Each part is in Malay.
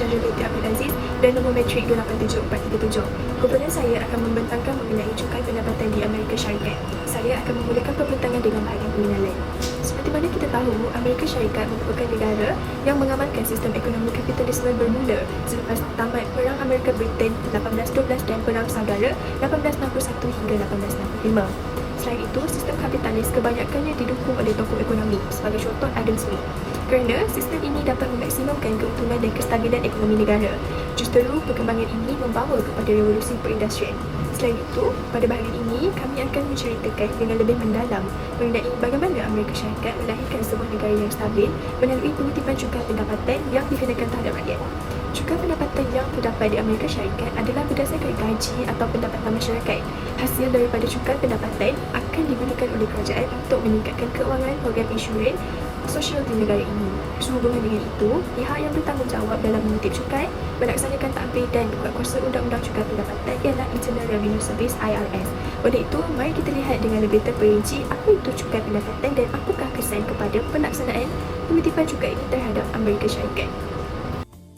Jalil Abdul Aziz dan nombor metrik 287-437. Komponen saya akan membentangkan mengenai cukai pendapatan di Amerika Syarikat. Saya akan memulakan pembentangan dengan bahagian pengenalan. Seperti mana kita tahu, Amerika Syarikat merupakan negara yang mengamalkan sistem ekonomi kapitalisme bermula selepas tamat Perang Amerika Britain 1812 dan Perang Saudara 1861 hingga 1865. Selain itu, sistem kapitalis kebanyakannya didukung oleh tokoh ekonomi, sebagai contoh Adam Smith. Kerana sistem ini dapat memaksimumkan keuntungan dan kestabilan ekonomi negara. Justru perkembangan ini membawa kepada revolusi perindustrian. Selain itu, pada bahagian ini, kami akan menceritakan dengan lebih mendalam mengenai bagaimana Amerika Syarikat melahirkan sebuah negara yang stabil melalui pengutipan cukai pendapatan yang dikenakan terhadap rakyat. Cukai pendapatan yang terdapat di Amerika Syarikat adalah berdasarkan gaji atau pendapatan masyarakat. Hasil daripada cukai pendapatan akan digunakan oleh kerajaan untuk meningkatkan keuangan program insurans sosial di negara ini. Sehubungan dengan itu, pihak yang bertanggungjawab dalam mengutip cukai, melaksanakan tadbir dan buatkuasa undang-undang cukai pendapatan ialah Internal Revenue Service (IRS). Oleh itu, mari kita lihat dengan lebih terperinci apa itu cukai pendapatan dan apakah kesan kepada pelaksanaan pengutipan cukai ini terhadap Amerika Syarikat.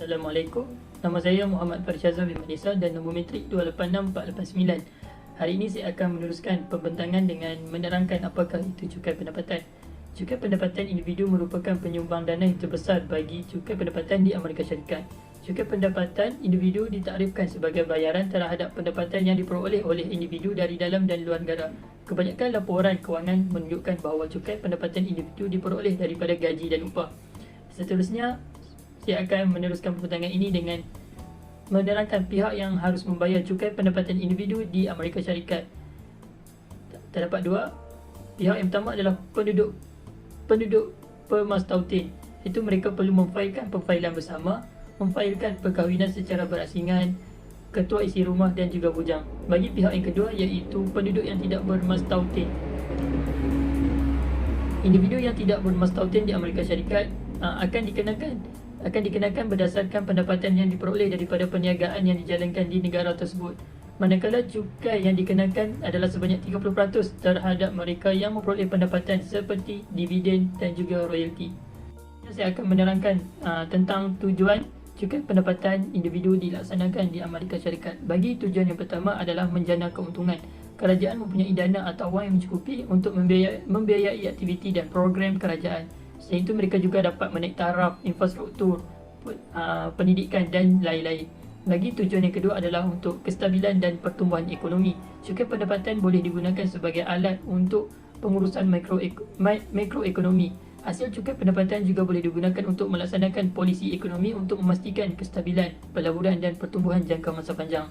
Assalamualaikum, nama saya Muhammad Farshazah bin Madisa dan nombor metrik 286489. Hari ini saya akan meneruskan pembentangan dengan menerangkan apakah itu cukai pendapatan. Cukai pendapatan individu merupakan penyumbang dana yang terbesar bagi cukai pendapatan di Amerika Syarikat. Cukai pendapatan individu ditakdirkan sebagai bayaran terhadap pendapatan yang diperoleh oleh individu dari dalam dan luar negara. Kebanyakan laporan kewangan menunjukkan bahawa cukai pendapatan individu diperoleh daripada gaji dan upah. Seterusnya, saya akan meneruskan pembentangan ini dengan menerangkan pihak yang harus membayar cukai pendapatan individu di Amerika Syarikat. Terdapat dua. Pihak yang pertama adalah penduduk permastautin. Itu mereka perlu memfailkan pemfailan bersama, memfailkan perkahwinan secara berasingan, ketua isi rumah dan juga bujang. Bagi pihak yang kedua iaitu penduduk yang tidak bermastautin. Individu yang tidak bermastautin di Amerika Syarikat akan dikenakan berdasarkan pendapatan yang diperoleh daripada perniagaan yang dijalankan di negara tersebut. Manakala cukai yang dikenakan adalah sebanyak 30% terhadap mereka yang memperoleh pendapatan seperti dividen dan juga royalti. Saya akan menerangkan tentang tujuan cukai pendapatan individu dilaksanakan di Amerika Syarikat. Bagi tujuan yang pertama adalah menjana keuntungan. Kerajaan mempunyai dana atau wang yang mencukupi untuk membiayai aktiviti dan program kerajaan. Selain itu, mereka juga dapat menaik taraf infrastruktur, pendidikan dan lain-lain. Bagi tujuan yang kedua adalah untuk kestabilan dan pertumbuhan ekonomi. Cukai pendapatan boleh digunakan sebagai alat untuk pengurusan makroekonomi. Hasil cukai pendapatan juga boleh digunakan untuk melaksanakan polisi ekonomi untuk memastikan kestabilan, pelaburan dan pertumbuhan jangka masa panjang.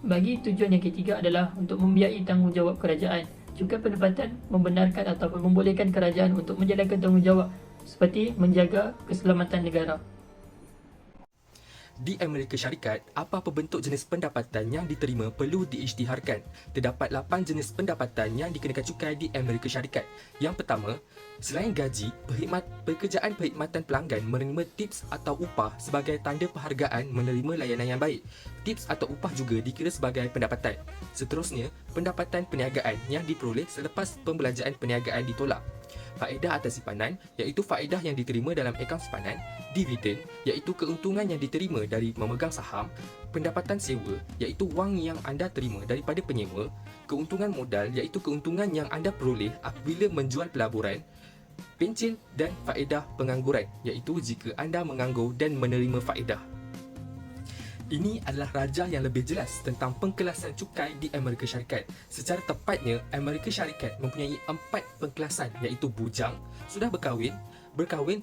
Bagi tujuan yang ketiga adalah untuk membiayai tanggungjawab kerajaan. Cukai pendapatan membenarkan atau membolehkan kerajaan untuk menjalankan tanggungjawab seperti menjaga keselamatan negara. Di Amerika Syarikat, apa-apa bentuk jenis pendapatan yang diterima perlu diisytiharkan. Terdapat 8 jenis pendapatan yang dikenakan cukai di Amerika Syarikat. Yang pertama, selain gaji, pekerjaan perkhidmatan pelanggan menerima tips atau upah sebagai tanda penghargaan menerima layanan yang baik. Tips atau upah juga dikira sebagai pendapatan. Seterusnya, pendapatan perniagaan yang diperoleh selepas pembelanjaan perniagaan ditolak. Faedah atas simpanan iaitu faedah yang diterima dalam akaun simpanan, dividen iaitu keuntungan yang diterima dari memegang saham, pendapatan sewa iaitu wang yang anda terima daripada penyewa, keuntungan modal iaitu keuntungan yang anda peroleh apabila menjual pelaburan, pencen dan faedah pengangguran iaitu jika anda menganggur dan menerima faedah. Ini adalah raja yang lebih jelas tentang pengkelasan cukai di Amerika Syarikat. Secara tepatnya, Amerika Syarikat mempunyai 4 pengkelasan iaitu bujang, sudah berkahwin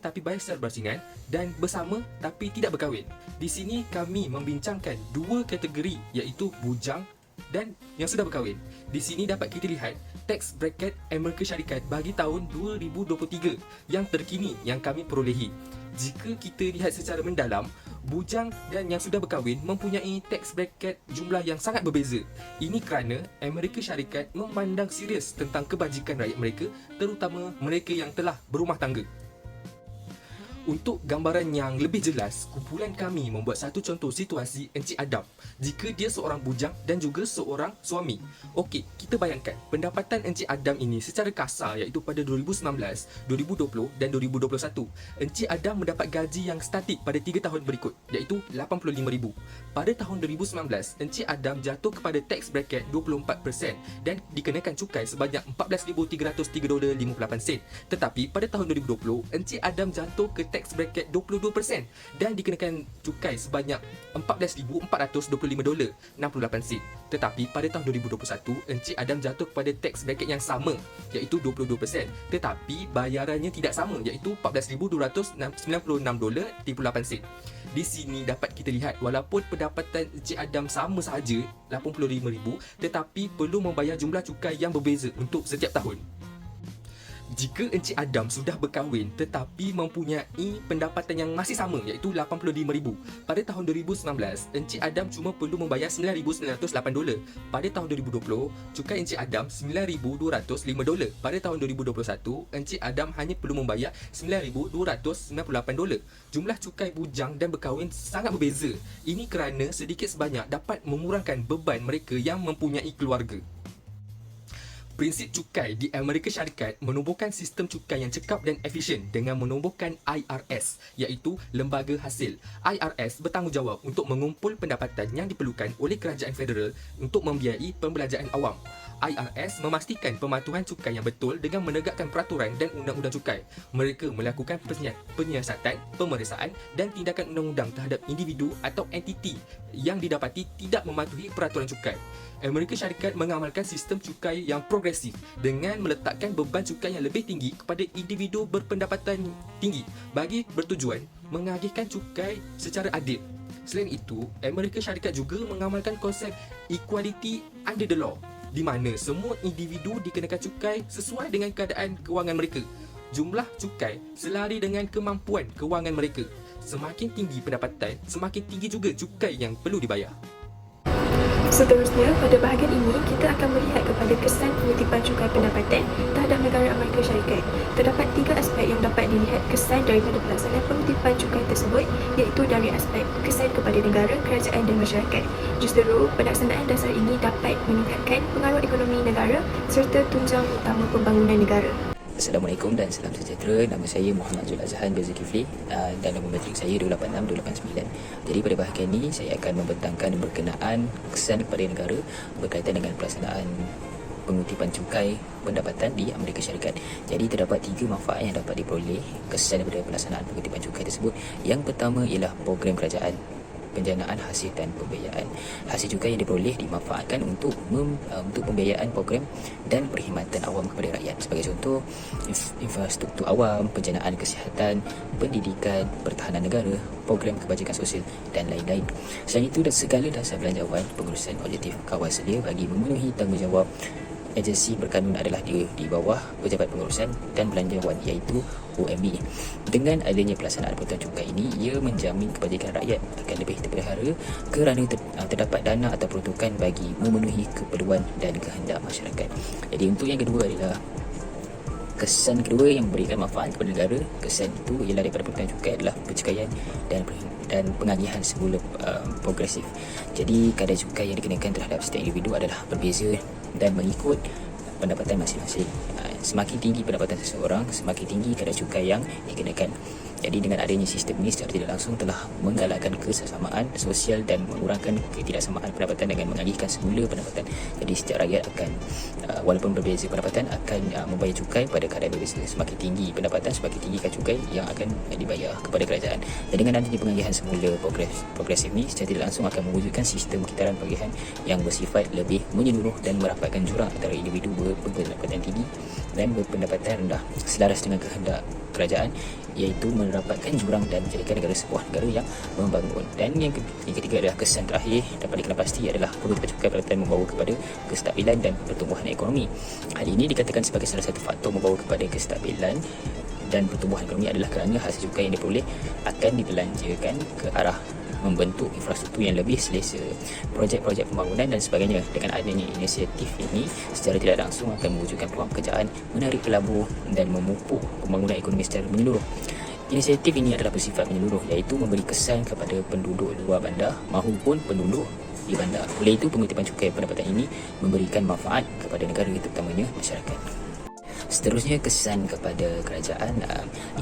tapi bayar secara berasingan dan bersama tapi tidak berkahwin. Di sini kami membincangkan 2 kategori iaitu bujang dan yang sudah berkahwin. Di sini dapat kita lihat tax bracket Amerika Syarikat bagi tahun 2023 yang terkini yang kami perolehi. Jika kita lihat secara mendalam, bujang dan yang sudah berkahwin mempunyai tax bracket jumlah yang sangat berbeza. Ini kerana Amerika Syarikat memandang serius tentang kebajikan rakyat mereka, terutama mereka yang telah berumah tangga. Untuk gambaran yang lebih jelas, kumpulan kami membuat satu contoh situasi Encik Adam jika dia seorang bujang dan juga seorang suami. Okey, kita bayangkan pendapatan Encik Adam ini secara kasar iaitu pada 2019, 2020 dan 2021. Encik Adam mendapat gaji yang statik pada 3 tahun berikut iaitu RM85,000. Pada tahun 2019, Encik Adam jatuh kepada tax bracket 24% dan dikenakan cukai sebanyak $14,303.58. Tetapi pada tahun 2020, Encik Adam jatuh ke tax bracket 22% dan dikenakan cukai sebanyak $14,425.68. Tetapi pada tahun 2021, Encik Adam jatuh kepada tax bracket yang sama iaitu 22%, tetapi bayarannya tidak sama iaitu $14,296.38. Di sini dapat kita lihat walaupun pendapatan Encik Adam sama sahaja RM85,000, tetapi perlu membayar jumlah cukai yang berbeza untuk setiap tahun. Jika Encik Adam sudah berkahwin tetapi mempunyai pendapatan yang masih sama iaitu $85,000, pada tahun 2019, Encik Adam cuma perlu membayar $9,908. Pada tahun 2020, cukai Encik Adam $9,205. Pada tahun 2021, Encik Adam hanya perlu membayar $9,298. Jumlah cukai bujang dan berkahwin sangat berbeza. Ini kerana sedikit sebanyak dapat mengurangkan beban mereka yang mempunyai keluarga. Prinsip cukai di Amerika Syarikat menubuhkan sistem cukai yang cekap dan efisien dengan menubuhkan IRS iaitu Lembaga Hasil. IRS bertanggungjawab untuk mengumpul pendapatan yang diperlukan oleh kerajaan federal untuk membiayai pembelanjaan awam. IRS memastikan pematuhan cukai yang betul dengan menegakkan peraturan dan undang-undang cukai. Mereka melakukan penyiasatan, pemeriksaan dan tindakan undang-undang terhadap individu atau entiti yang didapati tidak mematuhi peraturan cukai. Amerika Syarikat mengamalkan sistem cukai yang progresif dengan meletakkan beban cukai yang lebih tinggi kepada individu berpendapatan tinggi bagi bertujuan mengagihkan cukai secara adil. Selain itu, Amerika Syarikat juga mengamalkan konsep equality under the law di mana semua individu dikenakan cukai sesuai dengan keadaan kewangan mereka. Jumlah cukai selari dengan kemampuan kewangan mereka. Semakin tinggi pendapatan, semakin tinggi juga cukai yang perlu dibayar. Seterusnya, pada bahagian ini, kita akan melihat kepada kesan penitipan cukai pendapatan terhadap negara Amerika Syarikat. Terdapat 3 aspek yang dapat dilihat kesan daripada pelaksanaan penitipan cukai tersebut, iaitu dari aspek kesan kepada negara, kerajaan dan masyarakat. Justeru, pelaksanaan dasar ini dapat meningkatkan pengaruh ekonomi negara serta tunjang utama pembangunan negara. Assalamualaikum dan salam sejahtera. Nama saya Muhammad Zul Azhan bin Zulkifli dan nombor matrik saya 286-289. Jadi pada bahagian ini saya akan membentangkan berkenaan kesan kepada negara berkaitan dengan pelaksanaan pengutipan cukai pendapatan di Amerika Syarikat. Jadi terdapat 3 manfaat yang dapat diperoleh kesan daripada pelaksanaan pengutipan cukai tersebut. Yang pertama ialah program kerajaan penjanaan hasil dan pembiayaan. Hasil cukai yang diperoleh dimanfaatkan untuk pembiayaan program dan perkhidmatan awam kepada rakyat. Sebagai contoh, infrastruktur awam, penjanaan kesihatan, pendidikan, pertahanan negara, program kebajikan sosial dan lain-lain. Selain itu, segala dasar belanjawan pengurusan objektif kawal sedia bagi memenuhi tanggungjawab agensi berkanun adalah di bawah Pejabat Pengurusan dan Belanjawan iaitu OMB. Dengan adanya pelaksanaan pengutuan cukai ini, ia menjamin kebajikan rakyat akan lebih terpelihara kerana terdapat dana atau peruntukan bagi memenuhi keperluan dan kehendak masyarakat. Jadi untuk yang kedua adalah kesan kedua yang memberikan manfaat kepada negara. Kesan itu ialah daripada pengutuan cukai adalah pencekaian dan pengagihan semula progresif. Jadi kadar cukai yang dikenakan terhadap setiap individu adalah berbeza dan mengikut pendapatan masing-masing. Semakin tinggi pendapatan seseorang, semakin tinggi kadar cukai yang dikenakan. Jadi dengan adanya sistem ini secara tidak langsung telah menggalakkan kesesamaan sosial dan mengurangkan ketidaksamaan pendapatan dengan mengagihkan semula pendapatan. Jadi setiap rakyat akan walaupun berbeza pendapatan akan membayar cukai pada kadar berbeza. Semakin tinggi pendapatan, semakin tinggi kadar cukai yang akan dibayar kepada kerajaan. Dan dengan adanya pengagihan semula progresif ini secara tidak langsung akan mewujudkan sistem kitaran pengagihan yang bersifat lebih menyeluruh dan merapatkan jurang antara individu berpendapatan tinggi dan berpendapatan rendah selaras dengan kehendak kerajaan, iaitu merapatkan jurang dan menjadikan negara sebuah negara yang membangun. Dan yang ketiga adalah kesan terakhir dapat dikenal pasti adalah pengutupan cukai pendapatan membawa kepada kestabilan dan pertumbuhan ekonomi. Hal ini dikatakan sebagai salah satu faktor membawa kepada kestabilan dan pertumbuhan ekonomi adalah kerana hasil cukai yang diperoleh akan dibelanjakan ke arah membentuk infrastruktur yang lebih selesa, projek-projek pembangunan dan sebagainya. Dengan adanya inisiatif ini secara tidak langsung akan mewujudkan peluang pekerjaan, menarik pelabur dan memupuk pembangunan ekonomi secara menyeluruh. Inisiatif ini adalah bersifat menyeluruh, iaitu memberi kesan kepada penduduk luar bandar maupun penduduk di bandar. Oleh itu, pengutipan cukai pendapatan ini memberikan manfaat kepada negara, terutamanya masyarakat. Seterusnya, kesan kepada kerajaan.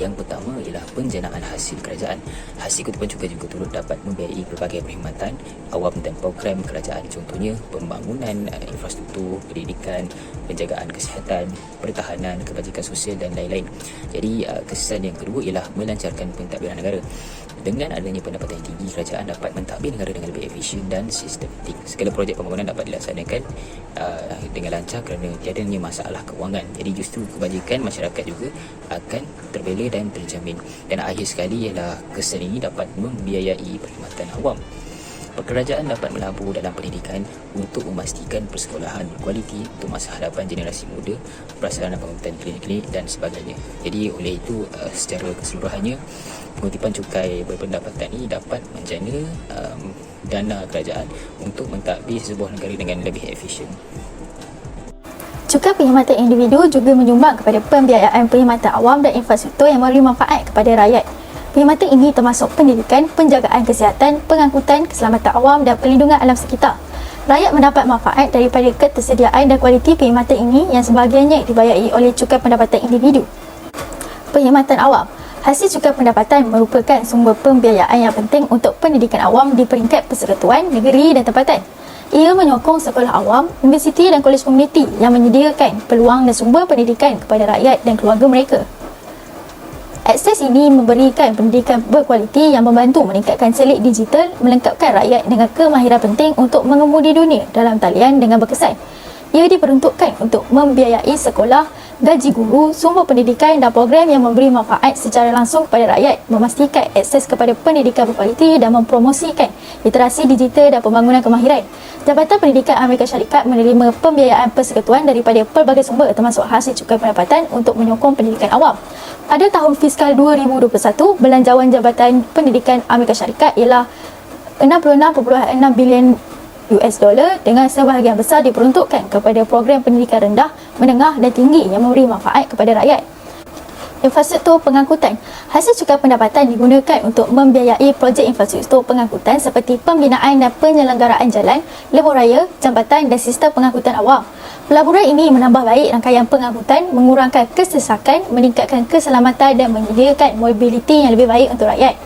Yang pertama ialah penjanaan hasil kerajaan. Hasil kutipan cukai juga turut dapat membiayai berbagai perkhidmatan awam dan program kerajaan, contohnya pembangunan infrastruktur, pendidikan, penjagaan kesihatan, pertahanan, kebajikan sosial dan lain-lain. Jadi kesan yang kedua ialah melancarkan pentadbiran negara. Dengan adanya pendapatan yang tinggi, kerajaan dapat mentadbir negara dengan lebih efisien dan sistematik. Segala projek pembangunan dapat dilaksanakan dengan lancar kerana tiadanya masalah kewangan. Jadi justru kebajikan masyarakat juga akan terbela dan terjamin. Dan akhir sekali ialah kesan ini dapat membiayai perkhidmatan awam. Kerajaan dapat melabur dalam pendidikan untuk memastikan persekolahan berkualiti untuk masa hadapan generasi muda, prasarana pengangkutan klinik-klinik dan sebagainya. Jadi oleh itu secara keseluruhannya, pengutipan cukai berpendapatan ini dapat menjana dana kerajaan untuk mentadbir sebuah negara dengan lebih efisien. Cukai perkhidmatan individu juga menyumbang kepada pembiayaan perkhidmatan awam dan infrastruktur yang memberi manfaat kepada rakyat. Perkhidmatan ini termasuk pendidikan, penjagaan kesihatan, pengangkutan, keselamatan awam dan perlindungan alam sekitar. Rakyat mendapat manfaat daripada ketersediaan dan kualiti perkhidmatan ini yang sebahagiannya dibayari oleh cukai pendapatan individu. Perkhidmatan awam. Hasil cukai pendapatan merupakan sumber pembiayaan yang penting untuk pendidikan awam di peringkat persekutuan, negeri dan tempatan. Ia menyokong sekolah awam, universiti dan kolej komuniti yang menyediakan peluang dan sumber pendidikan kepada rakyat dan keluarga mereka. Akses ini memberikan pendidikan berkualiti yang membantu meningkatkan selit digital, melengkapkan rakyat dengan kemahiran penting untuk mengemudi dunia dalam talian dengan berkesan. Ia diperuntukkan untuk membiayai sekolah, gaji guru, sumber pendidikan dan program yang memberi manfaat secara langsung kepada rakyat, memastikan akses kepada pendidikan berkualiti dan mempromosikan literasi digital dan pembangunan kemahiran. Jabatan Pendidikan Amerika Syarikat menerima pembiayaan persekutuan daripada pelbagai sumber termasuk hasil cukai pendapatan untuk menyokong pendidikan awam. Pada tahun fiskal 2021, belanjawan Jabatan Pendidikan Amerika Syarikat ialah 66.6 bilion US dollar dengan sebahagian besar diperuntukkan kepada program pendidikan rendah, menengah dan tinggi yang memberi manfaat kepada rakyat. Infrastruktur pengangkutan. Hasil cukai pendapatan digunakan untuk membiayai projek infrastruktur pengangkutan seperti pembinaan dan penyelenggaraan jalan, lebuh raya, jambatan dan sistem pengangkutan awam. Pelaburan ini menambah baik rangkaian pengangkutan, mengurangkan kesesakan, meningkatkan keselamatan dan menyediakan mobiliti yang lebih baik untuk rakyat.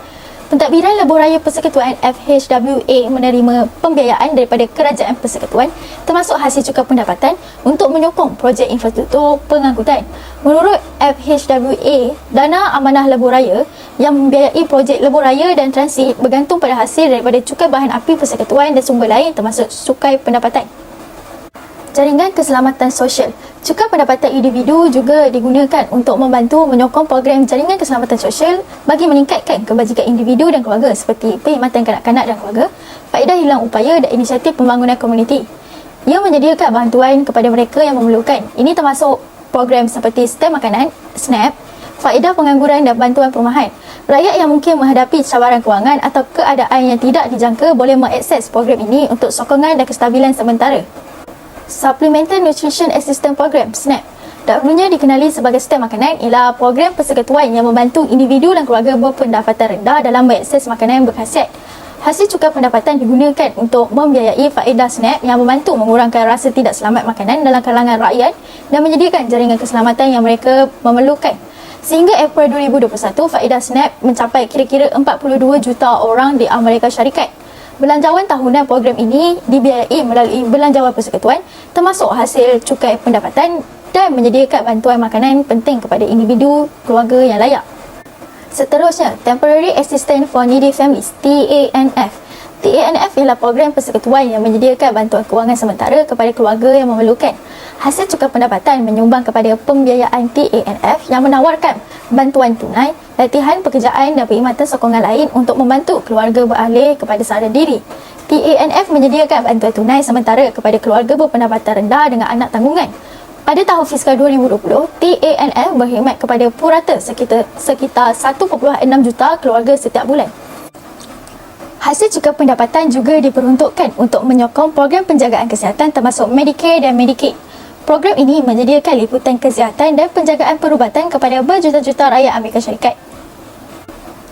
Pentadbiran Lebuh Raya Persekutuan FHWA menerima pembiayaan daripada Kerajaan Persekutuan termasuk hasil cukai pendapatan untuk menyokong projek infrastruktur pengangkutan. Menurut FHWA, dana amanah Lebuh Raya yang membiayai projek Lebuh Raya dan transit bergantung pada hasil daripada cukai bahan api persekutuan dan sumber lain termasuk cukai pendapatan. Jaringan keselamatan sosial. Cukai pendapatan individu juga digunakan untuk membantu menyokong program jaringan keselamatan sosial bagi meningkatkan kebajikan individu dan keluarga seperti perkhidmatan kanak-kanak dan keluarga, faedah hilang upaya dan inisiatif pembangunan komuniti. Ia menyediakan bantuan kepada mereka yang memerlukan. Ini termasuk program seperti stem makanan, SNAP, faedah pengangguran dan bantuan perumahan. Rakyat yang mungkin menghadapi cabaran kewangan atau keadaan yang tidak dijangka boleh mengakses program ini untuk sokongan dan kestabilan sementara. Supplemental Nutrition Assistance Program SNAP, dahulunya dikenali sebagai stem makanan, ialah program persekutuan yang membantu individu dan keluarga berpendapatan rendah dalam mengakses makanan yang berkhasiat. Hasil cukai pendapatan digunakan untuk membiayai faedah SNAP yang membantu mengurangkan rasa tidak selamat makanan dalam kalangan rakyat dan menyediakan jaringan keselamatan yang mereka memerlukan. Sehingga April 2021, faedah SNAP mencapai kira-kira 42 juta orang di Amerika Syarikat. Belanjawan tahunan program ini dibiayai melalui belanjawan persekutuan termasuk hasil cukai pendapatan dan menyediakan bantuan makanan penting kepada individu keluarga yang layak. Seterusnya, Temporary Assistance for Needy Families, TANF. TANF ialah program persekutuan yang menyediakan bantuan kewangan sementara kepada keluarga yang memerlukan. Hasil cukai pendapatan menyumbang kepada pembiayaan TANF yang menawarkan bantuan tunai, latihan pekerjaan dan perkhidmatan sokongan lain untuk membantu keluarga beralih kepada sadar diri. TANF menyediakan bantuan tunai sementara kepada keluarga berpendapatan rendah dengan anak tanggungan. Pada tahun fiskal 2020, TANF berkhidmat kepada purata sekitar 1.6 juta keluarga setiap bulan. Hasil cukai pendapatan juga diperuntukkan untuk menyokong program penjagaan kesihatan termasuk Medicare dan Medicaid. Program ini menyediakan liputan kesihatan dan penjagaan perubatan kepada berjuta-juta rakyat Amerika Syarikat.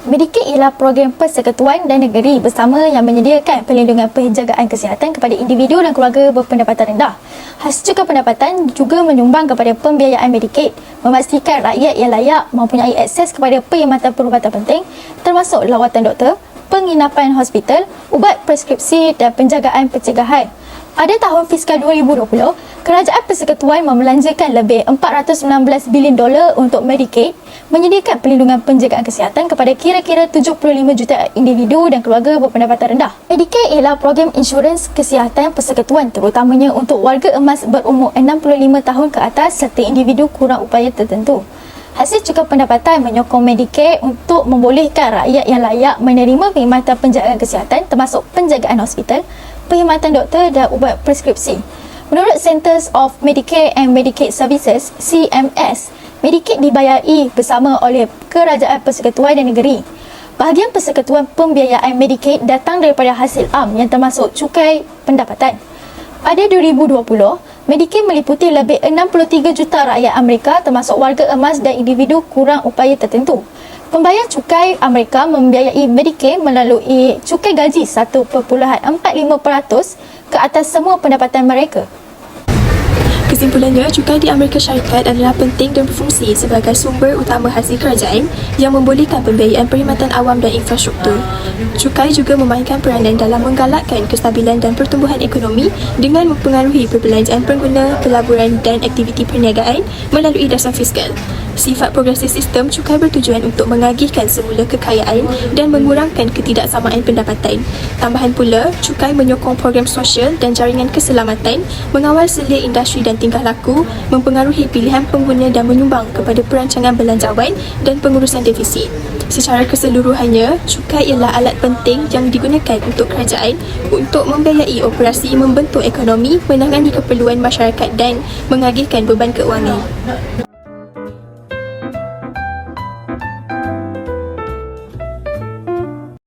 Medicaid ialah program persekutuan dan negeri bersama yang menyediakan perlindungan penjagaan kesihatan kepada individu dan keluarga berpendapatan rendah. Hasil cukai pendapatan juga menyumbang kepada pembiayaan Medicaid, memastikan rakyat yang layak mempunyai akses kepada perkhidmatan perubatan penting termasuk lawatan doktor, penginapan hospital, ubat preskripsi dan penjagaan pencegahan. Pada tahun fiskal 2020, Kerajaan Persekutuan membelanjakan lebih $419 bilion untuk Medicaid, menyediakan perlindungan penjagaan kesihatan kepada kira-kira 75 juta individu dan keluarga berpendapatan rendah. Medicaid ialah program insurans kesihatan persekutuan terutamanya untuk warga emas berumur 65 tahun ke atas serta individu kurang upaya tertentu. Hasil cukai pendapatan menyokong Medicaid untuk membolehkan rakyat yang layak menerima perkhidmatan penjagaan kesihatan termasuk penjagaan hospital, perkhidmatan doktor dan ubat preskripsi. Menurut Centers of Medicare and Medicaid Services, CMS, Medicaid dibayari bersama oleh Kerajaan Persekutuan dan Negeri. Bahagian persekutuan pembiayaan Medicaid datang daripada hasil am yang termasuk cukai pendapatan. Pada 2020, Medicaid meliputi lebih 63 juta rakyat Amerika termasuk warga emas dan individu kurang upaya tertentu. Pembayar cukai Amerika membiayai Medicaid melalui cukai gaji 1.45% ke atas semua pendapatan mereka. Kesimpulannya, cukai di Amerika Syarikat adalah penting dan berfungsi sebagai sumber utama hasil kerajaan yang membolehkan pembiayaan perkhidmatan awam dan infrastruktur. Cukai juga memainkan peranan dalam menggalakkan kestabilan dan pertumbuhan ekonomi dengan mempengaruhi perbelanjaan pengguna, pelaburan dan aktiviti perniagaan melalui dasar fiskal. Sifat progresif sistem cukai bertujuan untuk mengagihkan semula kekayaan dan mengurangkan ketidaksamaan pendapatan. Tambahan pula, cukai menyokong program sosial dan jaringan keselamatan, mengawal selia industri dan tingkah laku, mempengaruhi pilihan pengguna dan menyumbang kepada perancangan belanjawan dan pengurusan defisit. Secara keseluruhannya, cukai ialah alat penting yang digunakan untuk kerajaan untuk membiayai operasi membentuk ekonomi, menangani keperluan masyarakat dan mengagihkan beban keuangan.